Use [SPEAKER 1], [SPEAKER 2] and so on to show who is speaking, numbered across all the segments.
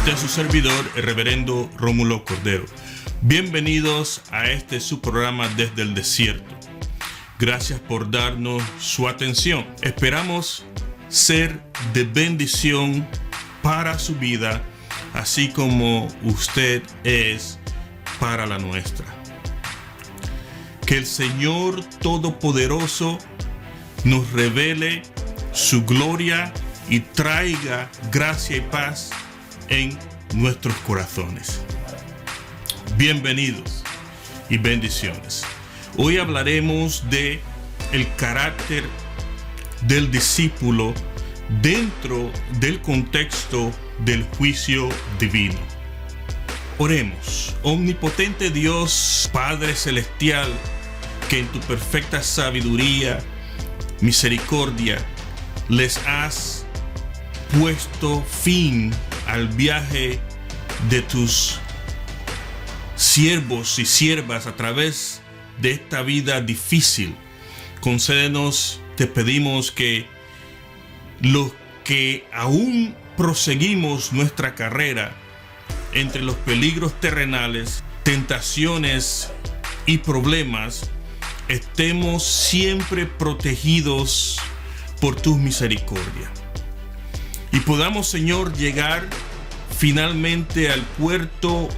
[SPEAKER 1] Este es su servidor, el reverendo Rómulo Cordero. Bienvenidos a este su programa Desde el Desierto. Gracias por darnos su atención. Esperamos ser de bendición para su vida, así como usted es para la nuestra. Que el Señor Todopoderoso nos revele su gloria y traiga gracia y paz en nuestros corazones. Bienvenidos y bendiciones. Hoy hablaremos de el carácter del discípulo dentro del contexto del juicio divino. Oremos. Omnipotente Dios, Padre Celestial, que en tu perfecta sabiduría, misericordia, les has puesto fin al viaje de tus siervos y siervas a través de esta vida difícil. Concédenos, te pedimos, que los que aún proseguimos nuestra carrera entre los peligros terrenales, tentaciones y problemas, estemos siempre protegidos por tu misericordia. Y podamos, Señor, llegar finalmente al puerto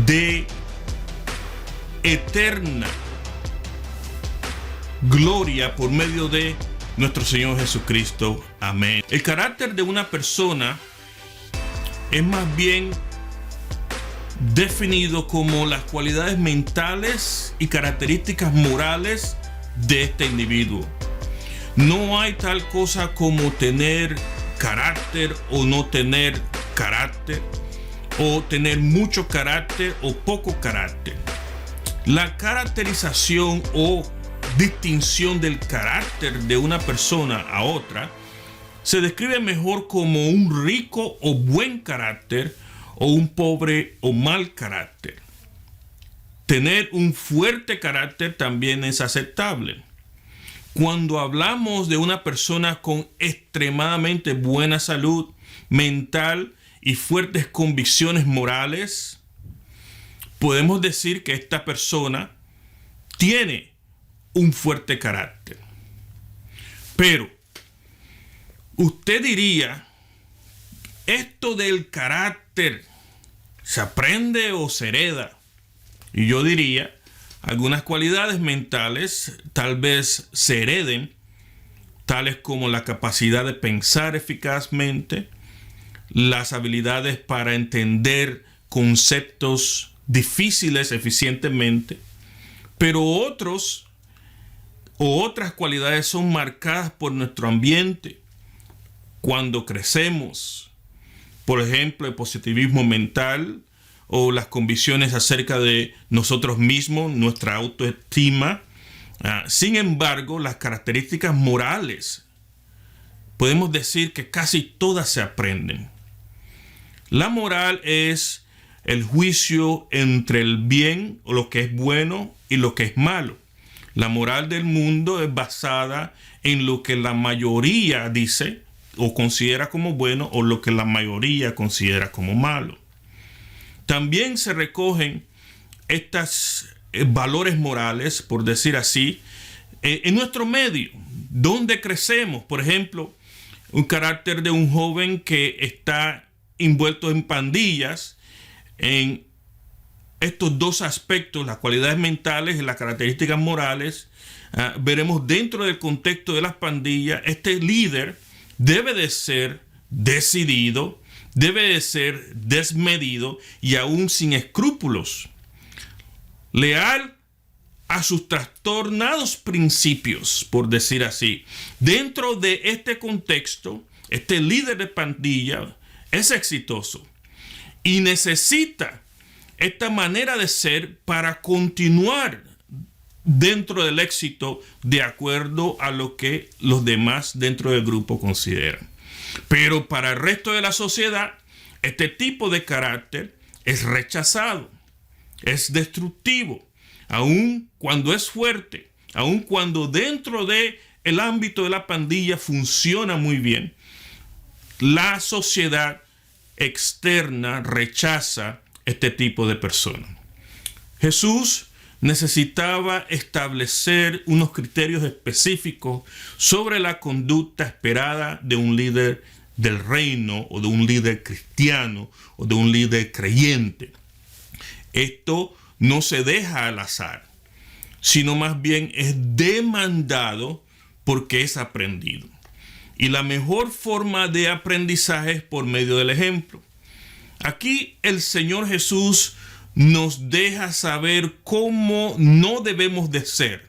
[SPEAKER 1] de eterna gloria por medio de nuestro Señor Jesucristo. Amén. El carácter de una persona es más bien definido como las cualidades mentales y características morales de este individuo. No hay tal cosa como tener carácter o no tener carácter, o tener mucho carácter o poco carácter. La caracterización o distinción del carácter de una persona a otra se describe mejor como un rico o buen carácter o un pobre o mal carácter. Tener un fuerte carácter también es aceptable. Cuando hablamos de una persona con extremadamente buena salud mental y fuertes convicciones morales, podemos decir que esta persona tiene un fuerte carácter. Pero usted diría, ¿esto del carácter se aprende o se hereda? Y yo diría, algunas cualidades mentales tal vez se hereden, tales como la capacidad de pensar eficazmente, las habilidades para entender conceptos difíciles eficientemente, pero otras cualidades son marcadas por nuestro ambiente cuando crecemos. Por ejemplo, el positivismo mental o las convicciones acerca de nosotros mismos, nuestra autoestima. Sin embargo, las características morales, podemos decir que casi todas se aprenden. La moral es el juicio entre el bien o lo que es bueno y lo que es malo. La moral del mundo es basada en lo que la mayoría dice o considera como bueno o lo que la mayoría considera como malo. También se recogen estos valores morales, por decir así, en nuestro medio, donde crecemos. Por ejemplo, un carácter de un joven que está envuelto en pandillas. En estos dos aspectos, las cualidades mentales y las características morales, veremos dentro del contexto de las pandillas, este líder debe de ser decidido, debe de ser desmedido y aún sin escrúpulos, leal a sus trastornados principios, por decir así. Dentro de este contexto, este líder de pandilla es exitoso y necesita esta manera de ser para continuar dentro del éxito de acuerdo a lo que los demás dentro del grupo consideran. Pero para el resto de la sociedad, este tipo de carácter es rechazado, es destructivo, aun cuando es fuerte, aun cuando dentro de el ámbito de la pandilla funciona muy bien. La sociedad externa rechaza este tipo de personas. Jesús necesitaba establecer unos criterios específicos sobre la conducta esperada de un líder del reino, o de un líder cristiano, o de un líder creyente. Esto no se deja al azar, sino más bien es demandado porque es aprendido. Y la mejor forma de aprendizaje es por medio del ejemplo. Aquí el Señor Jesús nos deja saber cómo no debemos de ser.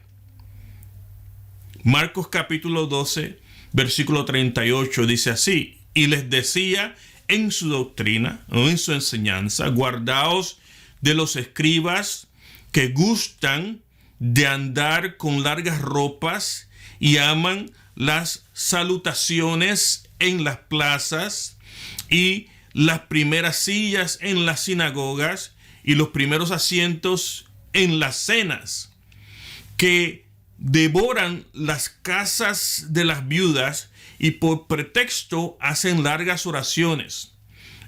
[SPEAKER 1] Marcos capítulo 12, versículo 38 dice así: y les decía en su doctrina o en su enseñanza, guardaos de los escribas que gustan de andar con largas ropas y aman las salutaciones en las plazas y las primeras sillas en las sinagogas y los primeros asientos en las cenas, que devoran las casas de las viudas y por pretexto hacen largas oraciones.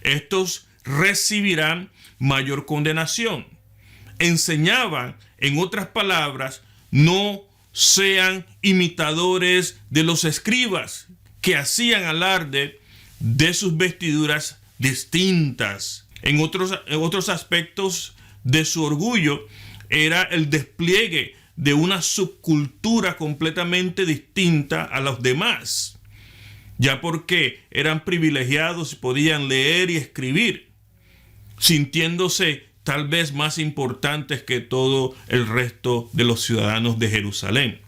[SPEAKER 1] Estos recibirán mayor condenación. Enseñaban, en otras palabras, no sean imitadores de los escribas, que hacían alarde de sus vestiduras distintas. En otros aspectos de su orgullo era el despliegue de una subcultura completamente distinta a los demás, ya porque eran privilegiados y podían leer y escribir, sintiéndose tal vez más importantes que todo el resto de los ciudadanos de Jerusalén,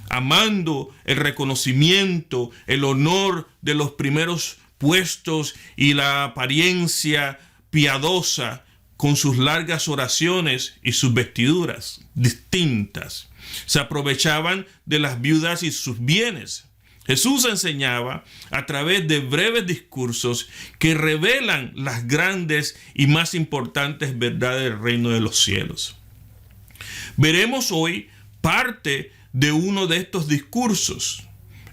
[SPEAKER 1] amando el reconocimiento, el honor de los primeros puestos y la apariencia piadosa, con sus largas oraciones y sus vestiduras distintas. Se aprovechaban de las viudas y sus bienes. Jesús enseñaba a través de breves discursos que revelan las grandes y más importantes verdades del reino de los cielos. Veremos hoy parte de uno de estos discursos.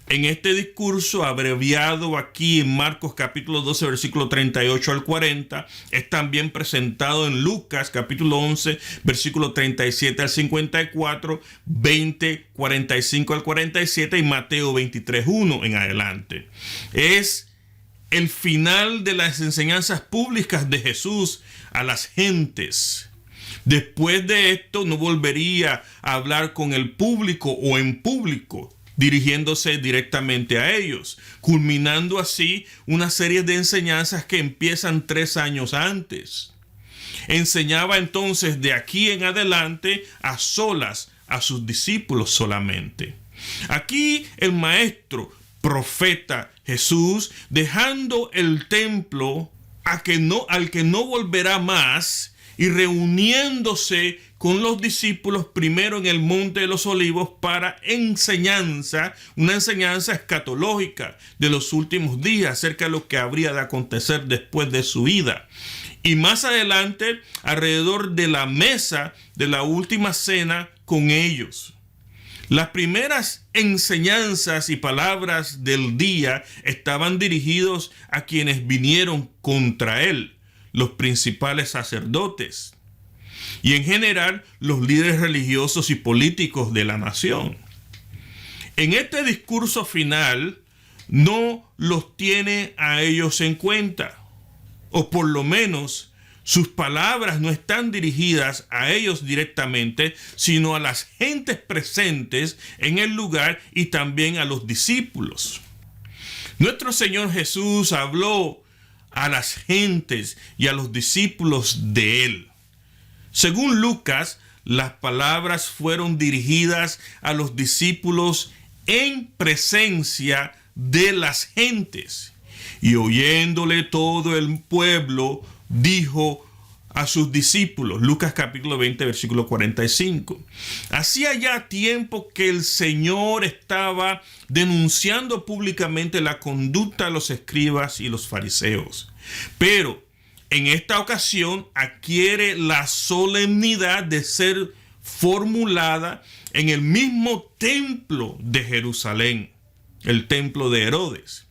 [SPEAKER 1] En este discurso abreviado aquí en Marcos capítulo 12, versículo 38 al 40, es también presentado en Lucas capítulo 11, versículo 37 al 54, 20, 45 al 47 y Mateo 23, 1 en adelante. Es el final de las enseñanzas públicas de Jesús a las gentes. Después de esto no volvería a hablar con el público o en público, dirigiéndose directamente a ellos, culminando así una serie de enseñanzas que empiezan 3 años antes. Enseñaba entonces de aquí en adelante a solas a sus discípulos solamente. Aquí el maestro, profeta Jesús, dejando el templo al que no volverá más, y reuniéndose con los discípulos primero en el Monte de los Olivos para una enseñanza escatológica de los últimos días acerca de lo que habría de acontecer después de su vida. Y más adelante, alrededor de la mesa de la última cena con ellos. Las primeras enseñanzas y palabras del día estaban dirigidos a quienes vinieron contra él, los principales sacerdotes y en general los líderes religiosos y políticos de la nación. En este discurso final no los tiene a ellos en cuenta, o por lo menos sus palabras no están dirigidas a ellos directamente, sino a las gentes presentes en el lugar y también a los discípulos. Nuestro Señor Jesús habló a las gentes y a los discípulos de él. Según Lucas, las palabras fueron dirigidas a los discípulos en presencia de las gentes. Y oyéndole todo el pueblo, dijo a sus discípulos, Lucas capítulo 20, versículo 45. Hacía ya tiempo que el Señor estaba denunciando públicamente la conducta de los escribas y los fariseos. Pero en esta ocasión adquiere la solemnidad de ser formulada en el mismo templo de Jerusalén, el templo de Herodes.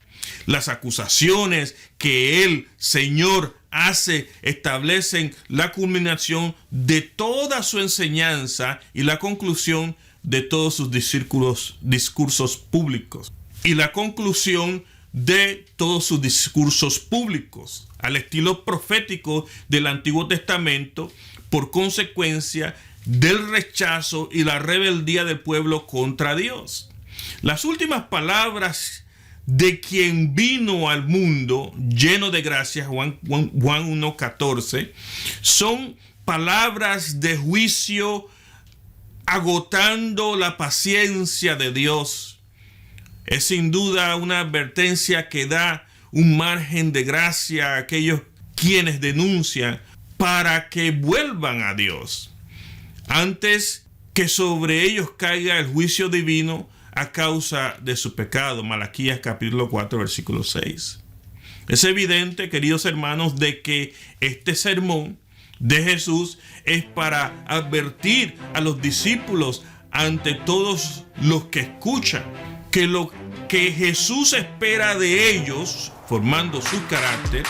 [SPEAKER 1] Las acusaciones que el Señor hace establecen la culminación de toda su enseñanza y la conclusión de todos sus discursos públicos. Y la conclusión de todos sus discursos públicos, al estilo profético del Antiguo Testamento, por consecuencia del rechazo y la rebeldía del pueblo contra Dios. Las últimas palabras de quien vino al mundo lleno de gracia, Juan 1:14, son palabras de juicio, agotando la paciencia de Dios. Es sin duda una advertencia que da un margen de gracia a aquellos quienes denuncian para que vuelvan a Dios, antes que sobre ellos caiga el juicio divino a causa de su pecado. Malaquías capítulo 4, versículo 6. Es evidente, queridos hermanos, de que este sermón de Jesús es para advertir a los discípulos ante todos los que escuchan que lo que Jesús espera de ellos, formando su carácter,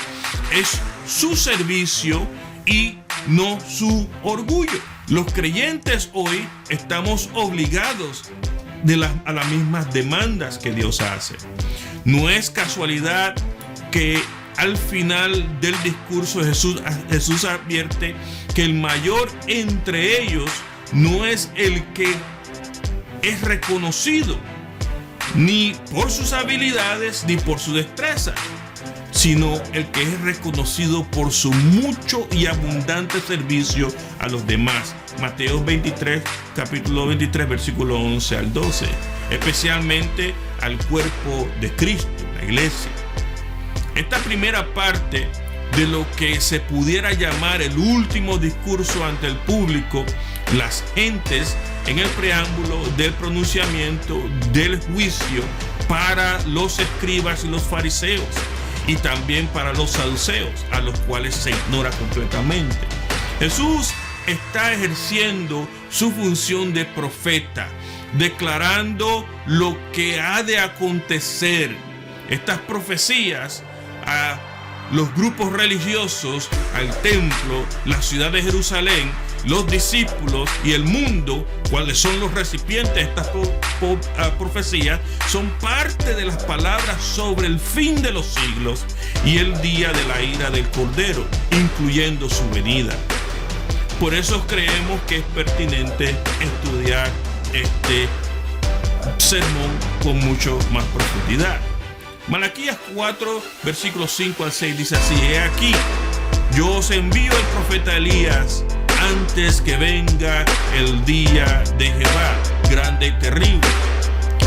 [SPEAKER 1] es su servicio y no su orgullo. Los creyentes hoy estamos obligados a las mismas demandas que Dios hace. No es casualidad que al final del discurso Jesús advierte que el mayor entre ellos no es el que es reconocido ni por sus habilidades ni por su destreza, sino el que es reconocido por su mucho y abundante servicio a los demás. Mateo 23, capítulo 23, versículo 11 al 12, especialmente al cuerpo de Cristo, la iglesia. Esta primera parte de lo que se pudiera llamar el último discurso ante el público, las gentes, en el preámbulo del pronunciamiento del juicio para los escribas y los fariseos, y también para los saduceos, a los cuales se ignora completamente. Jesús está ejerciendo su función de profeta, declarando lo que ha de acontecer. Estas profecías a los grupos religiosos, al templo, la ciudad de Jerusalén, los discípulos y el mundo, cuáles son los recipientes de estas profecías, son parte de las palabras sobre el fin de los siglos y el día de la ira del Cordero, incluyendo su venida. Por eso creemos que es pertinente estudiar este sermón con mucho más profundidad. Malaquías 4, versículos 5 al 6 dice así: He aquí, yo os envío el profeta Elías antes que venga el día de Jehová, grande y terrible.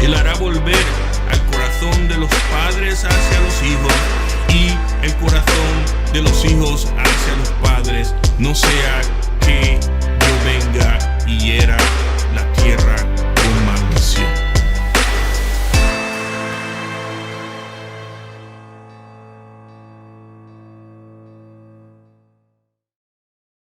[SPEAKER 1] Él hará volver al corazón de los padres hacia los hijos y el corazón de los hijos hacia los padres, no sea que yo venga y hiera